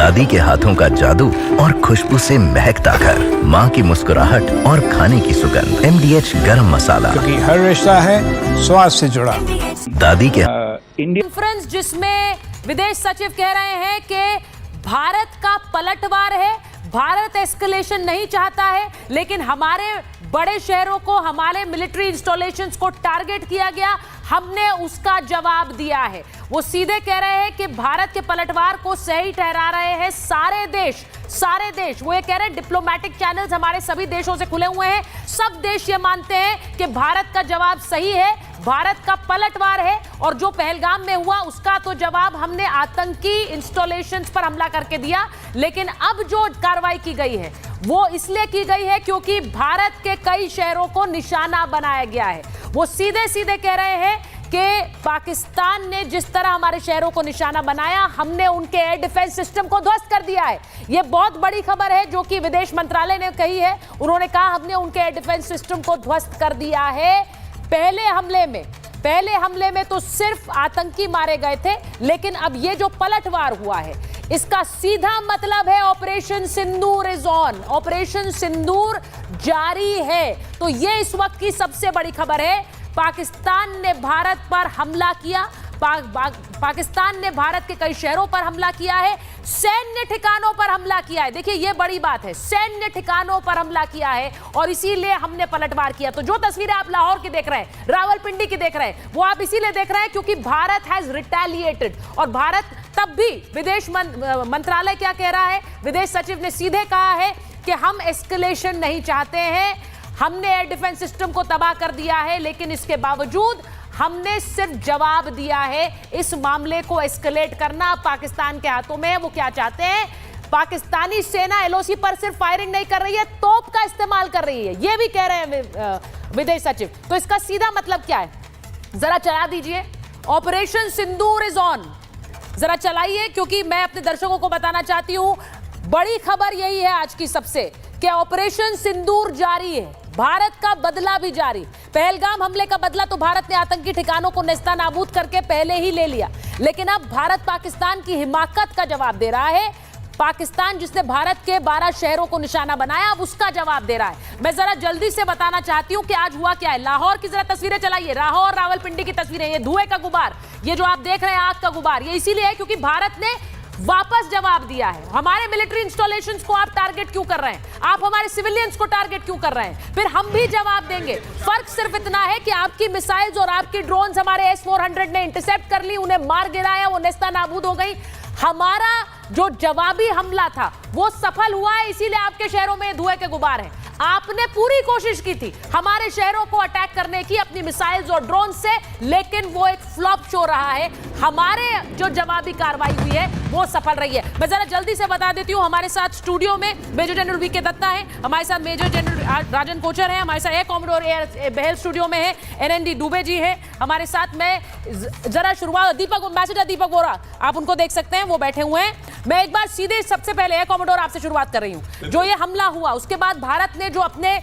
दादी के हाथों का जादू और खुशबू से महकता घर, माँ की मुस्कुराहट और खाने की सुगंध। MDH गरम मसाला, क्योंकि हर रिश्ता है स्वाद से जुड़ा। दादी के कॉन्फ्रेंस जिसमें विदेश सचिव कह रहे हैं कि भारत का पलटवार है, भारत एस्केलेशन नहीं चाहता है, लेकिन हमारे बड़े शहरों को, हमारे मिलिट्री इंस्टॉलेशंस को टारगेट किया गया, हमने उसका जवाब दिया है। वो सीधे कह रहे हैं कि भारत के पलटवार को सही ठहरा रहे हैं सारे देश। वो ये कह रहे हैं डिप्लोमेटिक चैनल्स हमारे सभी देशों से खुले हुए हैं, सब देश ये मानते हैं कि भारत का जवाब सही है, भारत का पलटवार है। और जो पहलगाम में हुआ उसका तो जवाब हमने आतंकी इंस्टॉलेशंस पर हमला करके दिया, लेकिन अब जो कार्रवाई की गई है वो इसलिए की गई है क्योंकि भारत के कई शहरों को निशाना बनाया गया है। वो सीधे सीधे कह रहे हैं कि पाकिस्तान ने जिस तरह हमारे शहरों को निशाना बनाया, हमने उनके एयर डिफेंस सिस्टम को ध्वस्त कर दिया है। यह बहुत बड़ी खबर है जो कि विदेश मंत्रालय ने कही है। उन्होंने कहा हमने उनके एयर डिफेंस सिस्टम को ध्वस्त कर दिया है। पहले हमले में तो सिर्फ आतंकी मारे गए थे, लेकिन अब ये जो पलटवार हुआ है इसका सीधा मतलब है operation Sindoor is on, operation Sindoor जारी है। तो ये इस वक्त की सबसे बड़ी खबर है। पाकिस्तान ने भारत पर हमला किया, पाकिस्तान ने भारत के कई शहरों पर हमला किया है, सैन्य ठिकानों पर हमला किया है। देखिए ये बड़ी बात है, सैन्य ठिकानों पर हमला किया है और इसीलिए हमने पलटवार किया। तो जो तस्वीरें आप लाहौर की देख रहे हैं, रावलपिंडी की देख रहे हैं, वो आप इसीलिए देख रहे हैं क्योंकि भारत हैज रिटेलिएटेड। और भारत तब भी, विदेश मंत्रालय क्या कह रहा है, विदेश सचिव ने सीधे कहा है कि हम एस्केलेशन नहीं चाहते हैं, हमने एयर डिफेंस सिस्टम को तबाह कर दिया है, लेकिन इसके बावजूद हमने सिर्फ जवाब दिया है। इस मामले को एस्केलेट करना पाकिस्तान के हाथों में है। वो क्या चाहते हैं, पाकिस्तानी सेना LOC पर सिर्फ फायरिंग नहीं कर रही है, तोप का इस्तेमाल कर रही है, ये भी कह रहे हैं विदेश सचिव। तो इसका सीधा मतलब क्या है, जरा चला दीजिए, ऑपरेशन सिंदूर इज ऑन, जरा चलाइए, क्योंकि मैं अपने दर्शकों को बताना चाहती हूं बड़ी खबर यही है आज की सबसे, कि ऑपरेशन सिंदूर जारी है, भारत का बदला भी जारी। पहलगाम हमले का बदला तो भारत ने आतंकी ठिकानों को नेस्तनाबूद करके पहले ही ले लिया, लेकिन अब भारत पाकिस्तान की हिमाकत का जवाब दे रहा है। पाकिस्तान जिसने भारत के 12 शहरों को निशाना बनाया, अब उसका जवाब दे रहा है। मैं जरा जल्दी से बताना चाहती हूं कि आज हुआ क्या है। लाहौर की जरा तस्वीरें चलाइए, लाहौर रावलपिंडी की तस्वीरें, ये धुएं का गुबार, ये जो आप देख रहे हैं आग का गुबार, ये इसीलिए है क्योंकि भारत ने वापस जवाब दिया है। हमारे मिलिट्री इंस्टॉलेशंस को आप टारगेट क्यों कर रहे हैं, आप हमारे सिविलियंस को टारगेट क्यों कर रहे हैं, फिर हम भी जवाब देंगे। फर्क सिर्फ इतना है कि आपकी मिसाइल्स और आपकी ड्रोन्स हमारे S-400 ने इंटरसेप्ट कर ली, उन्हें मार गिराया, वो नेस्तनाबूद हो गई। हमारा जो जवाबी हमला था वो सफल हुआ है, इसीलिए आपके शहरों में धुएं के गुबार हैं। आपने पूरी कोशिश की थी हमारे शहरों को अटैक करने की अपनी मिसाइल्स और ड्रोन से, लेकिन वो एक फ्लॉप शो रहा है। हमारे जो जवाबी कार्रवाई हुई है वो सफल रही है। मैं जरा जल्दी से बता देती हूँ, हमारे साथ स्टूडियो में मेजर जनरल VK दत्ता है, हमारे साथ मेजर जनरल राजन कोचर है, हमारे साथ एयर कॉमोडोर बहल स्टूडियो में है, NND दुबे जी है हमारे साथ। में जरा शुरुआत एम्बेसडर दीपक बोरा, आप उनको देख सकते हैं, वो बैठे हुए हैं। मैं एक बार सीधे सबसे पहले एयर कॉमोडोर आपसे शुरुआत कर रही हूँ। जो ये हमला हुआ उसके बाद भारत ने जो अपने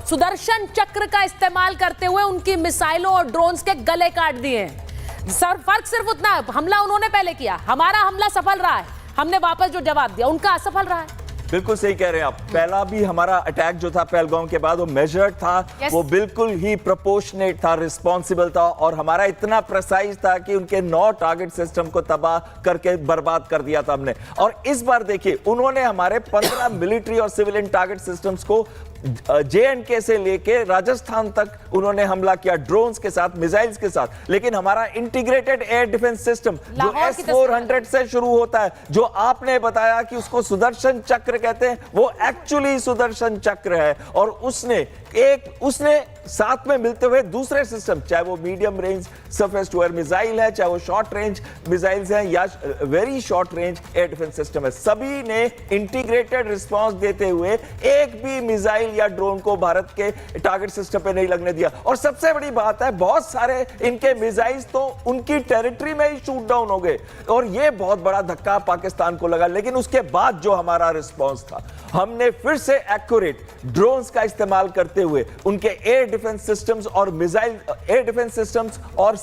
सुदर्शन चक्र का इस्तेमाल करते हुए उनकी मिसाइलों और ड्रोन्स के गले काट दिए हैं। फर्क सिर्फ उतना है, हमला उन्होंने पहले किया, हमारा हमला सफल रहा है, हमने वापस जो जवाब दिया, उनका असफल रहा है। बिल्कुल सही कह रहे हैं आप। पहला भी हमारा अटैक जो था पहलगाम के बाद, वो मेजर्ड था, वो बिल्कुल ही प्रोपोर्शनेट था, रिस्पॉन्सिबल था, और हमारा इतना प्रेसाइज था कि उनके 9 टारगेट सिस्टम को तबाह करके बर्बाद कर दिया था हमने। और इस बार देखिए, उन्होंने हमारे 15 मिलिट्री और सिविलियन टारगेट सिस्टम्स को JNK से लेके राजस्थान तक उन्होंने हमला किया, ड्रोन्स के साथ, मिसाइल्स के साथ। लेकिन हमारा इंटीग्रेटेड एयर डिफेंस सिस्टम जो S-400 से शुरू होता है, जो आपने बताया कि उसको सुदर्शन चक्र कहते हैं, वो एक्चुअली सुदर्शन चक्र है। और उसने साथ में मिलते हुए दूसरे सिस्टम, चाहे वो medium range surface to air missile है, चाहे वो शॉर्ट रेंज मिसाइल्स हैं, या very short range air defence system है, सभी ने इंटीग्रेटेड रिस्पांस देते हुए एक भी मिसाइल या ड्रोन को भारत के टारगेट सिस्टम पे नहीं लगने दिया। और सबसे बड़ी बात है, बहुत सारे इनके मिसाइल्स तो उनकी टेरिटरी में ही शूट डाउन हो गए, और यह बहुत बड़ा धक्का पाकिस्तान को लगा। लेकिन उसके बाद जो हमारा रिस्पांस था, हमने फिर से एक्यूरेट ड्रोन्स का इस्तेमाल करते हुए उनके एयर एयर डिफेंस सिस्टम्स और मिसाइल एयर डिफेंस सिस्टम्स और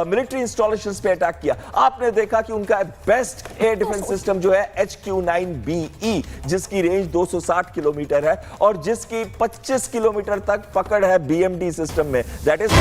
मिलिट्री इंस्टॉलेशंस पे अटैक किया। आपने देखा कि उनका बेस्ट एयर डिफेंस सिस्टम जो है HQ-9BE, जिसकी रेंज 260 किलोमीटर है और जिसकी 25 किलोमीटर तक पकड़ है BMD सिस्टम में, दैट इज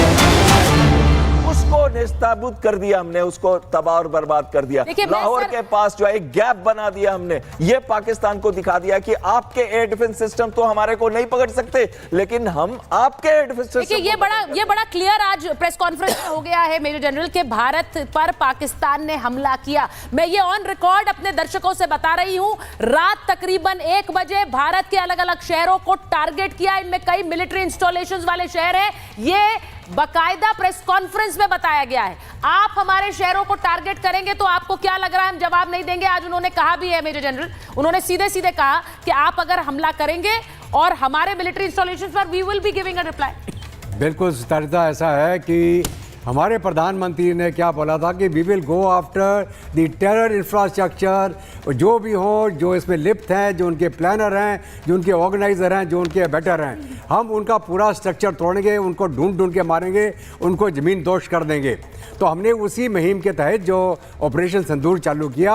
उसको निस्ताबूत कर दिया हमने, उसको तबाह और बर्बाद कर दिया। लाहौर के पास जो है एक गैप बना दिया हमने। ये पाकिस्तान को दिखा दिया कि आपके एयर डिफेंस सिस्टम तो हमारे को नहीं पकड़ सकते, लेकिन हम आपके एयर डिफेंस सिस्टम। ये बड़ा क्लियर आज प्रेस कॉन्फ्रेंस में हो गया है मेजर जनरल के भारत पर पाकिस्तान ने हमला किया। मैं ये ऑन रिकॉर्ड अपने दर्शकों से बता रही हूं, रात तकरीबन 1 बजे भारत के अलग अलग शहरों को टारगेट किया। इनमें कई मिलिट्री इंस्टॉलेशंस वाले शहर हैं। ये बाकायदा प्रेस कॉन्फ्रेंस में बताया गया है। आप हमारे शहरों को टारगेट करेंगे तो आपको क्या लग रहा है हम जवाब नहीं देंगे? आज उन्होंने कहा भी है मेजर जनरल, उन्होंने सीधे सीधे कहा कि आप अगर हमला करेंगे और हमारे मिलिट्री इंस्टॉलेशंस पर we will be giving a reply. बिल्कुल सितारिता, ऐसा है कि हमारे प्रधानमंत्री ने क्या बोला था कि we will go after the terror infrastructure, जो भी हो, जो इसमें लिप्त हैं, जो उनके प्लानर हैं, जो उनके ऑर्गेनाइजर हैं, जो उनके बेटर हैं, हम उनका पूरा स्ट्रक्चर तोड़ेंगे, उनको ढूंढ ढूंढ के मारेंगे, उनको ज़मीन दोष कर देंगे। तो हमने उसी मुहिम के तहत जो ऑपरेशन सिंदूर चालू किया,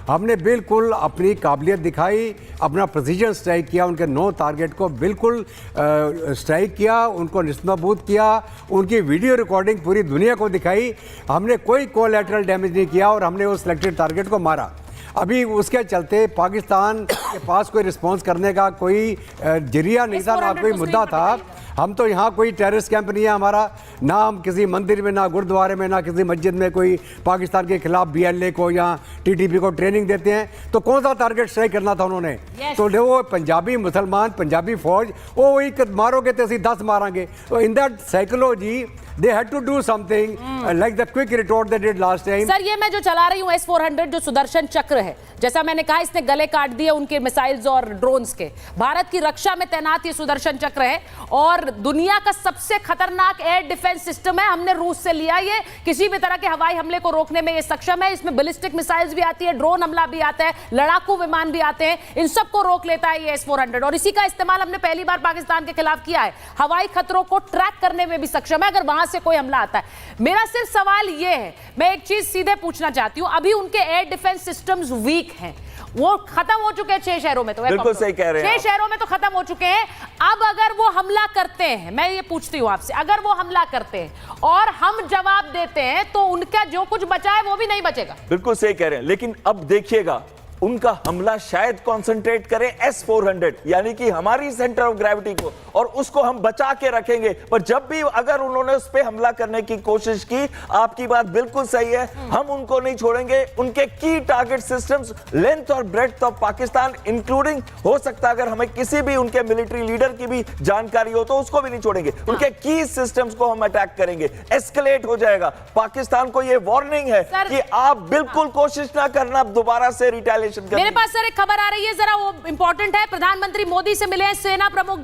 हमने बिल्कुल अपनी काबिलियत दिखाई, अपना प्रिसीजन स्ट्राइक किया, उनके 9 टारगेट को बिल्कुल स्ट्राइक किया, उनको निस्ताबूत किया, उनकी वीडियो रिकॉर्डिंग पूरी दुनिया को दिखाई। हमने कोई कोलैटरल डैमेज नहीं किया और हमने उस सिलेक्टेड टारगेट को मारा। अभी उसके चलते पाकिस्तान के पास कोई रिस्पांस करने का कोई जरिया नहीं था, ना कोई मुद्दा था। हम तो यहाँ कोई टेररिस्ट कैंप नहीं है हमारा, ना हम किसी मंदिर में, ना गुरुद्वारे में, ना किसी मस्जिद में कोई पाकिस्तान के खिलाफ BLA को या TTP को ट्रेनिंग देते हैं। तो कौन सा टारगेट स्ट्राइक करना था उन्होंने? तो वो पंजाबी मुसलमान, पंजाबी फौज, वो वही मारोगे तो ਅਸੀਂ 10 मारेंगे। तो in that psychology they had to do something like the quick retort they did last time। Sir, ये मैं जो चला रही हूँ S-400 जो सुदर्शन चक्र है, जैसा मैंने कहा, इसने गले काट दिए उनके मिसाइल्स और ड्रोन्स के। भारत की रक्षा में तैनात ये सुदर्शन चक्र है और दुनिया का सबसे खतरनाक एयर डिफेंस सिस्टम है। हमने रूस से लिया ये, किसी भी तरह के हवाई हमले को रोकने में ये सक्षम है। इसमें बैलिस्टिक मिसाइल्स भी आती है, ड्रोन हमला भी आता है, लड़ाकू विमान भी आते हैं, इन सबको रोक लेता है ये S-400 और इसी का इस्तेमाल हमने पहली बार पाकिस्तान के खिलाफ किया है। हवाई खतरों को ट्रैक करने में भी सक्षम है अगर वहां से कोई हमला आता है। मेरा सिर्फ सवाल ये है, मैं एक चीज सीधे पूछना चाहती हूं, अभी उनके एयर डिफेंस सिस्टम्स वीक हैं, वो खत्म हो चुके हैं 6 शहरों में। तो बिल्कुल सही कह रहे हैं, 6 शहरों में तो खत्म हो चुके हैं। अब अगर वो हमला करते हैं, मैं ये पूछती हूं आपसे, अगर वो हमला करते हैं और हम जवाब देते हैं तो उनका जो कुछ बचा है वो भी नहीं बचेगा। बिल्कुल सही कह रहे हैं, लेकिन अब देखिएगा उनका हमला शायद कंसंट्रेट करे S-400 यानी कि हमारी सेंटर ऑफ ग्रेविटी को, और उसको हम बचा के रखेंगे। पर जब भी अगर उन्होंने उस पे हमला करने की कोशिश की, आपकी बात बिल्कुल सही है, हम उनको नहीं छोड़ेंगे। उनके की टारगेट सिस्टम्स लेंथ और ब्रेड्थ ऑफ पाकिस्तान इंक्लूडिंग, हो सकता है अगर हमें किसी भी उनके मिलिट्री लीडर की भी जानकारी हो तो उसको भी नहीं छोड़ेंगे। उनके की सिस्टम्स को हम अटैक करेंगे, एस्केलेट हो जाएगा। पाकिस्तान को यह वार्निंग है कि आप बिल्कुल कोशिश ना करना दोबारा से रिटेलिएट। मेरे पास सर एक खबर आ रही है, जरा वो इंपॉर्टेंट है। प्रधानमंत्री मोदी से मिले सेना प्रमुख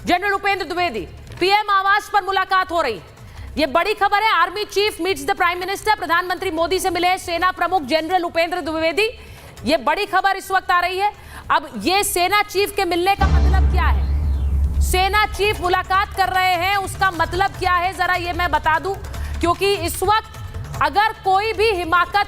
जनरल उपेंद्र द्विवेदी, PM आवास पर मुलाकात हो रही। ये बड़ी खबर है, army chief meets the prime minister. प्रधानमंत्री मोदी से मिले सेना प्रमुख जनरल उपेंद्र द्विवेदी, ये बड़ी खबर इस वक्त आ रही है। अब ये सेना चीफ के मिलने का मतलब क्या है? सेना चीफ मुलाकात कर रहे हैं, उसका मतलब क्या है जरा ये मैं बता दूं, क्योंकि इस वक्त अगर कोई भी हिमाकत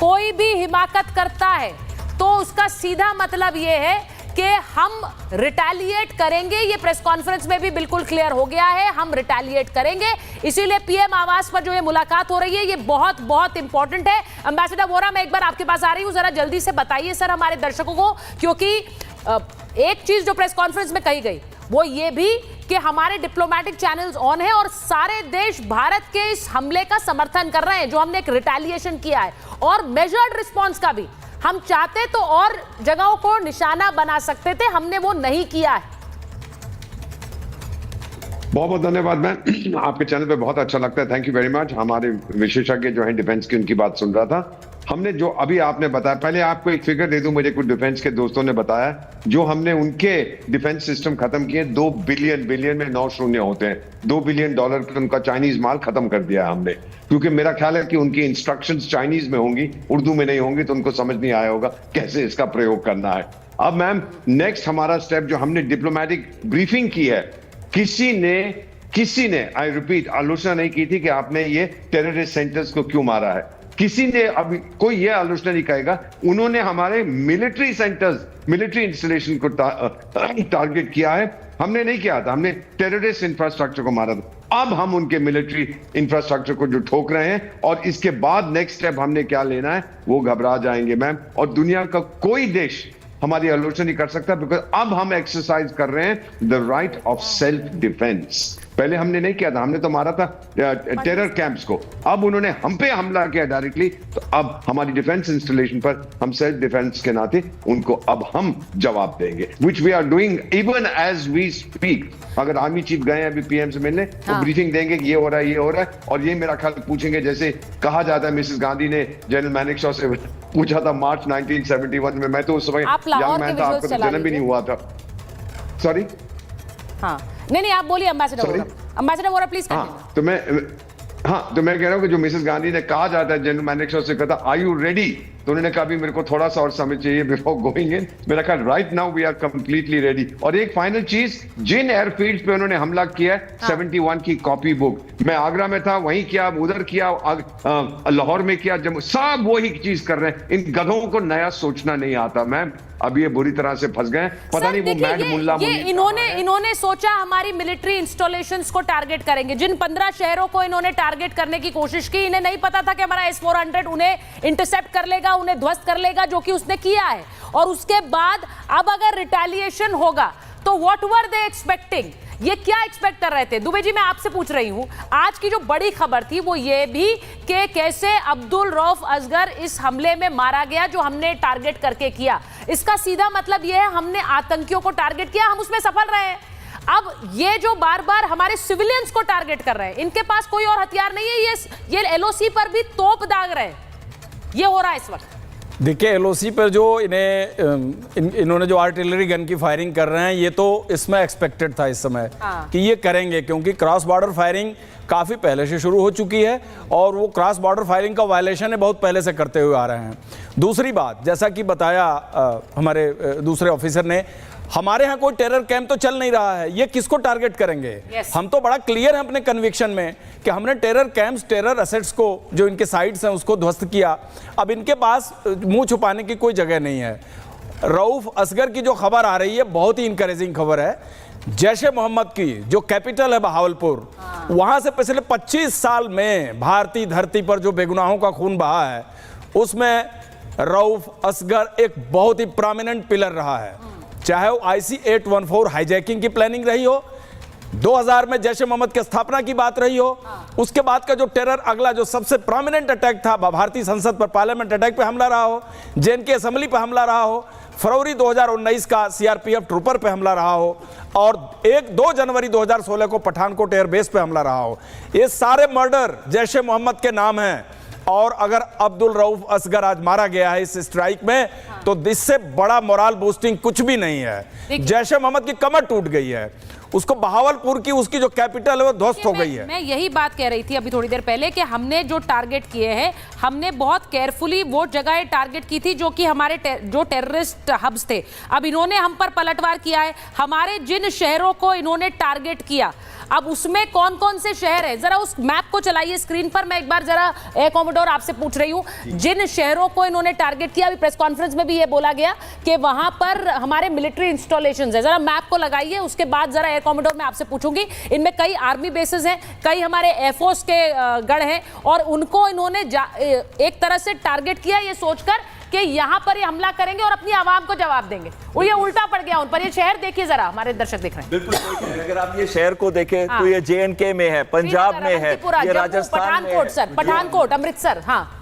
कोई भी हिमाकत करता है तो उसका सीधा मतलब यह है कि हम रिटेलिएट करेंगे। ये प्रेस कॉन्फ्रेंस में भी बिल्कुल क्लियर हो गया है, हम रिटेलिएट करेंगे। इसीलिए PM आवास पर जो ये मुलाकात हो रही है ये बहुत बहुत इंपॉर्टेंट है। एम्बेसडर वोरा, मैं एक बार आपके पास आ रही हूं, जरा जल्दी से बताइए सर हमारे दर्शकों को, क्योंकि एक चीज जो प्रेस कॉन्फ्रेंस में कही गई वो ये भी कि हमारे डिप्लोमेटिक चैनल्स ऑन है और सारे देश भारत के इस हमले का समर्थन कर रहे हैं जो हमने एक रिटेलिएशन किया है, और मेजर्ड रिस्पांस का भी। हम चाहते तो और जगहों को निशाना बना सकते थे, हमने वो नहीं किया है। बहुत बहुत धन्यवाद मैम, आपके चैनल पे बहुत अच्छा लगता है, थैंक यू वेरी मच। हमारे विशेषज्ञ जो है डिफेंस की, उनकी बात सुन रहा था। हमने जो अभी आपने बताया, पहले आपको एक फिगर दे दूं, मुझे कुछ डिफेंस के दोस्तों ने बताया, जो हमने उनके डिफेंस सिस्टम खत्म किए, 2 बिलियन में 9 शून्य होते हैं, $2 बिलियन का उनका चाइनीज माल खत्म कर दिया हमने, क्योंकि मेरा ख्याल है कि उनकी इंस्ट्रक्शंस चाइनीज में होंगी, उर्दू में नहीं होंगी, तो उनको समझ नहीं आया होगा कैसे इसका प्रयोग करना है। अब मैम नेक्स्ट हमारा स्टेप जो हमने डिप्लोमेटिक ब्रीफिंग की है, किसी ने आई रिपीट आलोचना नहीं की थी कि आपने ये टेररिस्ट सेंटर्स को क्यों मारा है। किसी ने अभी कोई ये आलोचना नहीं करेगा। उन्होंने हमारे मिलिट्री सेंटर्स, मिलिट्री इंस्टॉलेशन को टारगेट किया है। हमने नहीं किया था, हमने टेररिस्ट इंफ्रास्ट्रक्चर को मारा था। अब हम उनके मिलिट्री इंफ्रास्ट्रक्चर को जो ठोक रहे हैं, और इसके बाद नेक्स्ट स्टेप हमने क्या लेना है वो घबरा जाएंगे मैम। और दुनिया का कोई देश हमारी आलोचना नहीं कर सकता, बिकॉज अब हम एक्सरसाइज कर रहे हैं the right of self defence. पहले हमने नहीं किया था, हमने तो मारा था टेरर कैंप्स को। अब उन्होंने हम पे हमला किया डायरेक्टली, तो अब हमारी डिफेंस इंस्टॉलेशन पर हम सेल्फ डिफेंस के नाते उनको अब हम जवाब देंगे, which we are doing even as we speak. अगर आर्मी चीफ गए अभी पीएम से मिलने, तो ब्रीफिंग देंगे कि ये हो रहा है, ये हो रहा है, और ये मेरा ख्याल पूछेंगे, जैसे कहा जाता है मिसेस गांधी ने जनरल मैनेक्शॉ से पूछा था मार्च 1971 में। मैं तो उस समय यंग मैन था, आपका तो जन्म भी नहीं हुआ था। सॉरी, हाँ नहीं आप बोलिए एम्बेसडर वोरा प्लीज। तो मैं कह रहा हूं कि जो मिसेस गांधी ने कहा जाता है जनरल मैनेक्शॉ से कहता आर यू रेडी, तो उन्होंने कहा भी मेरे को थोड़ा सा और समय चाहिए बिफोर गोइंग इन। मेरा ख्याल right now we are completely ready. और एक फाइनल चीज, जिन एयरफील्ड्स पे उन्होंने हमला किया 71 की कॉपी बुक, मैं आगरा में था, वहीं किया, उधर किया, लाहौर में किया, जम्मू, सब वही चीज कर रहे हैं। इन गधों को नया सोचना नहीं आता मैम। अब ये बुरी तरह से फंस गए, पता नहीं वो मैड मुल्ला इन्होंने सोचा हमारी मिलिट्री इंस्टॉलेशंस को टारगेट करेंगे। जिन 15 शहरों को इन्होंने टारगेट करने की कोशिश की, इन्हें नहीं पता था कि हमारा S-400 उन्हें इंटरसेप्ट कर लेगा, उन्हें ध्वस्त कर लेगा, जो कि उसने किया है। और उसके बाद अब अगर रिटेलिएशन होगा तो व्हाट वर दे एक्सपेक्टिंग? ये क्या एक्सपेक्ट कर रहे थे? दुबे जी, मैं आपसे पूछ रही हूं, आज की जो बड़ी खबर थी वो ये भी कि कैसे अब्दुल रऊफ असगर इस हमले में मारा गया जो हमने टारगेट करके किया। इसका सीधा मतलब ये है हमने आतंकियों को टारगेट किया, हम उसमें सफल रहे हैं। अब ये जो बार बार हमारे सिविलियंस को टारगेट कर रहे हैं, इनके पास कोई और हथियार नहीं है, ये LOC पर भी तोप दाग रहे हैं। ये हो रहा है इस वक्त। देखिए, LOC पर जो इन्होंने जो आर्टिलरी गन की फायरिंग कर रहे हैं, ये तो इसमें एक्सपेक्टेड था इस समय कि ये करेंगे, क्योंकि क्रॉस बॉर्डर फायरिंग काफ़ी पहले से शुरू हो चुकी है और वो क्रॉस बॉर्डर फायरिंग का वायलेशन है बहुत पहले से करते हुए आ रहे हैं। दूसरी बात, जैसा कि बताया हमारे दूसरे ऑफिसर ने, हमारे यहाँ कोई टेरर कैंप तो चल नहीं रहा है, ये किसको टारगेट करेंगे? हम तो बड़ा क्लियर हैं अपने कन्विक्शन में कि हमने टेरर कैंप्स, टेरर एसेट्स को जो इनके साइट्स हैं उसको ध्वस्त किया। अब इनके पास मुंह छुपाने की कोई जगह नहीं है। रऊफ असगर की जो खबर आ रही है बहुत ही इंकरेजिंग खबर है। जैश ए मोहम्मद की जो कैपिटल है बहावलपुर, वहां से पिछले 25 साल में भारतीय धरती पर जो बेगुनाहों का खून बहा है, उसमें रऊफ असगर एक बहुत ही प्रोमिनेंट पिलर रहा है। चाहे वो IC-814 हाईजैकिंग की प्लानिंग रही हो, 2000 में जैश ए मोहम्मद की स्थापना की बात रही हो, उसके बाद का जो टेरर अगला जो सबसे प्रोमिनेंट अटैक था भारतीय संसद पर पार्लियामेंट अटैक पे हमला रहा हो, JNK असेंबली पे हमला रहा हो, फरवरी 2019 का CRPF ट्रूपर पे हमला रहा हो, और 2 जनवरी 2016 को पठानकोट एयरबेस पे हमला रहा हो। ये सारे मर्डर जैश ए मोहम्मद के नाम हैं। और अगर अब्दुल रऊफ असगर आज मारा गया है इस स्ट्राइक में, तो इससे बड़ा मोरल बूस्टिंग कुछ भी नहीं है। जैश ए मोहम्मद की कमर टूट गई है, उसको बहावलपुर की उसकी जो कैपिटल है वो ध्वस्त हो गई है। मैं यही बात कह रही थी अभी थोड़ी देर पहले कि हमने जो टारगेट किए हैं, हमने बहुत केयरफुली वो जगह टारगेट की थी जो कि हमारे जो टेररिस्ट हब्स थे। अब इन्होंने हम पर पलटवार किया है। हमारे जिन शहरों को इन्होंने टारगेट किया, अब उसमें कौन कौन से शहर है, जरा उस मैप को चलाइए स्क्रीन पर। मैं एक बार जरा एयर कॉमोडोर आपसे पूछ रही हूँ, जिन शहरों को इन्होंने टारगेट किया, अभी प्रेस कॉन्फ्रेंस में भी ये बोला गया कि वहां पर हमारे मिलिट्री इंस्टॉलेशंस है, जरा मैप को लगाइए। उसके बाद जरा एयर कॉमोडोर मैं आपसे पूछूंगी, इनमें कई आर्मी बेसेस हैं, कई हमारे एयरफोर्स के गढ़ हैं, और उनको इन्होंने एक तरह से टारगेट किया ये सोचकर कि यहां पर ये हमला करेंगे और अपनी आवाम को जवाब देंगे। और ये उल्टा पड़ गया उन पर। ये शहर देखिए जरा, हमारे दर्शक देख रहे हैं। बिल्कुल, अगर आप ये शहर को देखें तो ये JNK में है, पंजाब में है, ये राजस्थान में है, पठानकोट, अमृतसर। हाँ,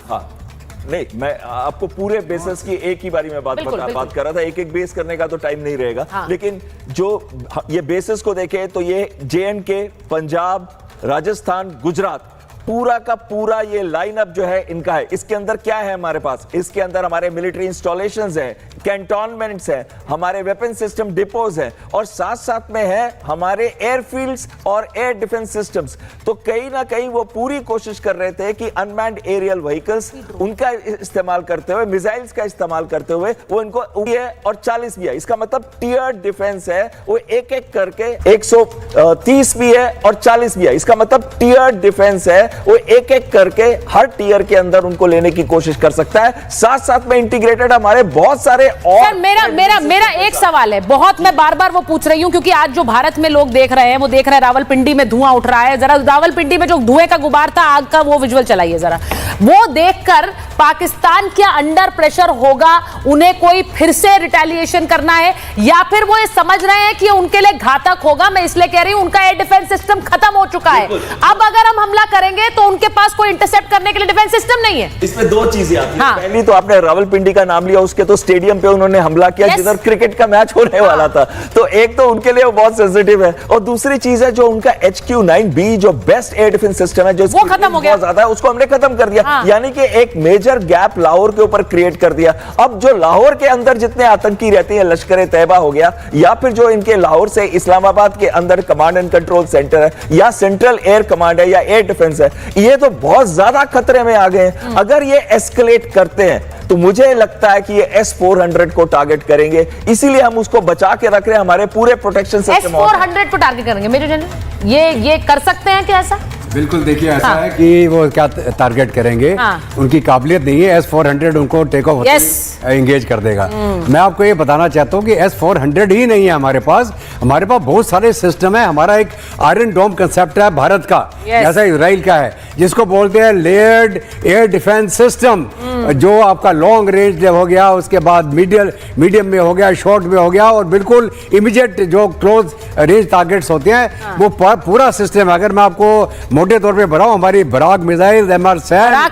नहीं, मैं आपको पूरे बेसिस की एक ही बारी में बात कर रहा था। एक बेस करने का तो टाइम नहीं रहेगा, लेकिन जो ये बेसिस को देखें तो ये JNK, पंजाब, राजस्थान, गुजरात पूरा का पूरा ये लाइनअप जो है इनका है। इसके अंदर क्या है हमारे पास? इसके अंदर हमारे मिलिट्री इंस्टॉलेशंस हैं, कैंटोनमेंट्स हैं, हमारे वेपन सिस्टम डिपोज हैं, और साथ साथ में है हमारे एयरफील्ड्स और एयर डिफेंस सिस्टम्स। तो कहीं ना कहीं वो पूरी कोशिश कर रहे थे कि अनमैन्ड एरियल व्हीकल्स उनका इस्तेमाल करते हुए, मिसाइल्स का इस्तेमाल करते हुए वो इनको और 40 भी है। इसका मतलब टियर डिफेंस है, वो एक एक करके 130 भी है और 40 भी है। इसका मतलब टियर डिफेंस है, वो एक एक करके हर टियर के अंदर उनको लेने की कोशिश कर सकता है। साथ साथ में इंटीग्रेटेड हमारे बहुत सारे और मेरा एक सवाल है, बहुत मैं बार बार वो पूछ रही हूं, क्योंकि आज जो भारत में लोग देख रहे हैं वो देख रहे हैं रावलपिंडी में धुआं उठ रहा है। जरा रावलपिंडी में जो धुएं का गुबार था, आग का, वो विजुअल चलाइए जरा। वो देखकर पाकिस्तान क्या अंडर प्रेशर होगा, उन्हें कोई फिर से रिटेलिएशन करना है, या फिर वो ये समझ रहे हैं कि उनके लिए घातक होगा? मैं इसलिए कह रही हूं, उनका एयर डिफेंस सिस्टम खत्म हो चुका है। अब अगर हम हमला करेंगे तो उनके पास कोई इंटरसेप्ट करने के लिए डिफेंस सिस्टम नहीं है। इसमें दो चीजें आती हैं। पहली तो आपने रावलपिंडी का नाम लिया, उसके तो स्टेडियम पे उन्होंने हमला किया जिधर क्रिकेट का मैच होने वाला था। तो एक तो उनके लिए वो बहुत सेंसिटिव है, और दूसरी चीज है जो उनका HQ-9B जो बेस्ट एयर डिफेंस सिस्टम है, जो वो खत्म हो गया, बहुत ज्यादा है, उसको हमने खत्म कर दिया। यानी कि एक मेजर गैप लाहौर के ऊपर क्रिएट कर दिया। अब जो लाहौर के अंदर जितने आतंकी रहते हैं, लश्कर तैयबा हो गया, या फिर जो इनके लाहौर से इस्लामाबाद के अंदर कमांड एंड कंट्रोल सेंटर है, या सेंट्रल एयर कमांड है, या एयर डिफेंस है, ये तो बहुत ज्यादा खतरे में आ गए हैं। अगर ये एस्केलेट करते हैं तो मुझे लगता है कि ये S-400 को टारगेट करेंगे, इसीलिए हम उसको बचा के रख रहे हैं। हमारे पूरे प्रोटेक्शन सिस्टम S-400 को टारगेट करेंगे मेजर जनरल, ये कर सकते हैं क्या ऐसा? बिल्कुल, देखिए ऐसा है कि वो क्या टारगेट करेंगे, उनकी काबिलियत नहीं है। S-400 उनको टेक ऑफ एंगेज कर देगा। मैं आपको ये बताना चाहता हूँ कि S-400 ही नहीं है हमारे पास बहुत सारे सिस्टम है। हमारा एक आयरन डोम कंसेप्ट है भारत का, जैसा इजराइल का है, जिसको बोलते हैं लेयर्ड एयर डिफेंस सिस्टम, जो आपका लॉन्ग रेंज हो गया, उसके बाद मीडियम में हो गया, शॉर्ट में हो गया, और बिल्कुल इमीडिएट जो क्लोज रेंज टारगेट्स होते हैं, वो पूरा सिस्टम है। अगर मैं आपको मोटे तौर पे बढ़ाऊं, हमारी बराक मिसाइल,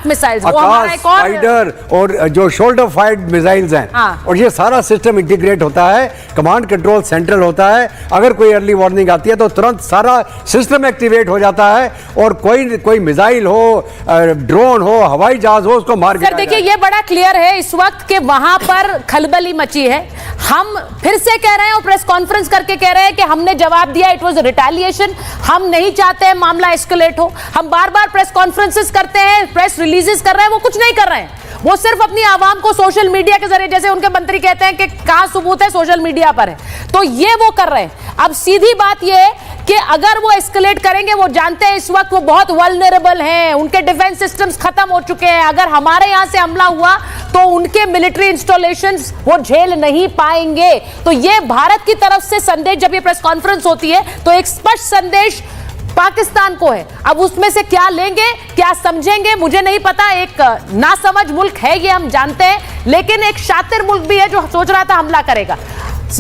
मिसाइल्स, आकाश फाइटर और जो शोल्डर फाइट मिसाइल्स हैं, और ये सारा सिस्टम इंटीग्रेट होता है, कमांड कंट्रोल सेंट्रल होता है। अगर कोई अर्ली वार्निंग आती है तो तुरंत सारा सिस्टम एक्टिवेट हो जाता है, और कोई मिसाइल हो, ड्रोन हो, हवाई जहाज हो, उसको मार के। देखिए ये बड़ा क्लियर है इस वक्त कि वहां पर खलबली मची है। हम फिर से कह रहे हैं और प्रेस कॉन्फ्रेंस करके कह रहे हैं कि हमने जवाब दिया, इट वाज रिटेलिएशन। हम नहीं चाहते हैं मामला एस्केलेट हो। हम बार बार प्रेस कॉन्फ्रेंसेस करते हैं, प्रेस रिलीजेस कर रहे हैं, वो कुछ नहीं कर रहे हैं। वो सिर्फ अपनी आवाम को सोशल मीडिया के जरिए, जैसे उनके मंत्री कहते हैं कि कहां सबूत है, सोशल मीडिया पर है, तो ये वो कर रहे हैं। अब सीधी बात ये है कि अगर वो एस्केलेट करेंगे, वो जानते हैं इस वक्त वो बहुत वल्नरेबल हैं, उनके डिफेंस सिस्टम्स खत्म हो चुके हैं। अगर हमारे यहां से हमला हुआ तो उनके मिलिट्री इंस्टॉलेशंस वो झेल नहीं पाएंगे। तो ये भारत की तरफ से संदेश, जब ये प्रेस कॉन्फ्रेंस होती है तो एक स्पष्ट संदेश पाकिस्तान को है। अब उसमें से क्या लेंगे, क्या समझेंगे, मुझे नहीं पता। एक नासमझ मुल्क है ये, हम जानते हैं, लेकिन एक शातिर मुल्क भी है जो सोच रहा था हमला करेगा।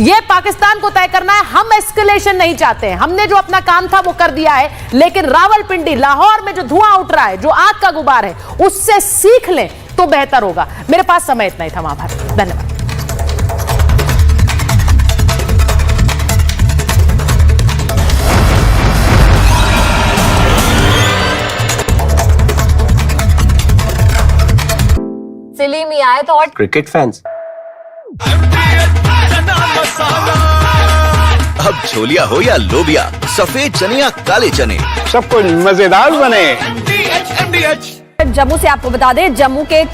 ये पाकिस्तान को तय करना है। हम एस्केलेशन नहीं चाहते हैं, हमने जो अपना काम था वो कर दिया है, लेकिन रावलपिंडी, लाहौर में जो धुआं उठ रहा है, जो आग का गुबार है, उससे सीख लें तो बेहतर होगा। मेरे पास समय इतना ही था महाभारत। धन्यवाद। सिली में आए तो क्रिकेट फैंस अब छोलिया हो या लोबिया, सफेद चने या काले चने, सब कुछ मजेदार बने। जम्मू से आपको बता दें, जम्मू के